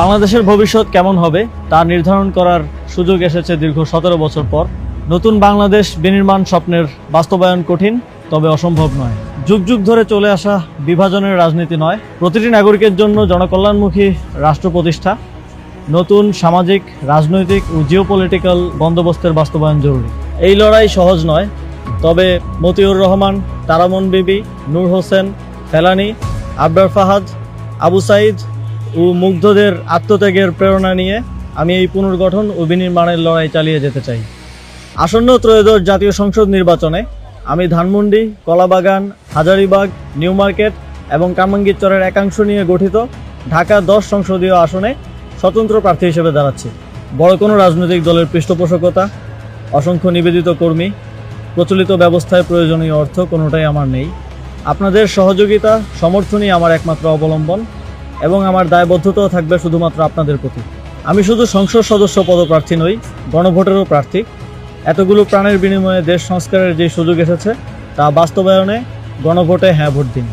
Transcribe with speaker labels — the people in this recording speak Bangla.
Speaker 1: বাংলাদেশের ভবিষ্যৎ কেমন হবে তা নির্ধারণ করার সুযোগ এসেছে দীর্ঘ 17 বছর পর। নতুন বাংলাদেশ বিনির্মাণ স্বপ্নের বাস্তবায়ন কঠিন, তবে অসম্ভব নয়। যুগ যুগ ধরে চলে আসা বিভাজনের রাজনীতি নয়, প্রতিটি নাগরিকের জন্য জনকল্যাণমুখী রাষ্ট্র প্রতিষ্ঠা, নতুন সামাজিক, রাজনৈতিক ও জিওপলিটিক্যাল বন্দোবস্তের বাস্তবায়ন জরুরি। এই লড়াই সহজ নয়, তবে মতিউর রহমান, তারামন বিবি, নূর হোসেন, ফেলানী, আবরার ফাহাদ, আবু সাইদ ও মুগ্ধদের আত্মত্যাগের প্রেরণা নিয়ে আমি এই পুনর্গঠন ও বিনির্মাণের লড়াই চালিয়ে যেতে চাই। আসন্ন ত্রয়োদশ জাতীয় সংসদ নির্বাচনে আমি ধানমন্ডি, কলাবাগান, হাজারীবাগ, নিউ মার্কেট এবং কামরাঙ্গীরচরের একাংশ নিয়ে গঠিত ঢাকা 10 সংসদীয় আসনে স্বতন্ত্র প্রার্থী হিসেবে দাঁড়াচ্ছি। বড় কোনো রাজনৈতিক দলের পৃষ্ঠপোষকতা, অসংখ্য নিবেদিত কর্মী, প্রচলিত ব্যবস্থায় প্রয়োজনীয় অর্থ কোনোটাই আমার নেই। আপনাদের সহযোগিতা, সমর্থনই আমার একমাত্র অবলম্বন এবং আমার দায়বদ্ধতাও থাকবে শুধুমাত্র আপনাদের প্রতি। আমি শুধু সংসদ সদস্য পদপ্রার্থী নই, গণভোটেরও প্রার্থী। এতগুলো প্রাণের বিনিময়ে দেশ সংস্কারের যে সুযোগ এসেছে তা বাস্তবায়নে গণভোটে হ্যাঁ ভোট দিন।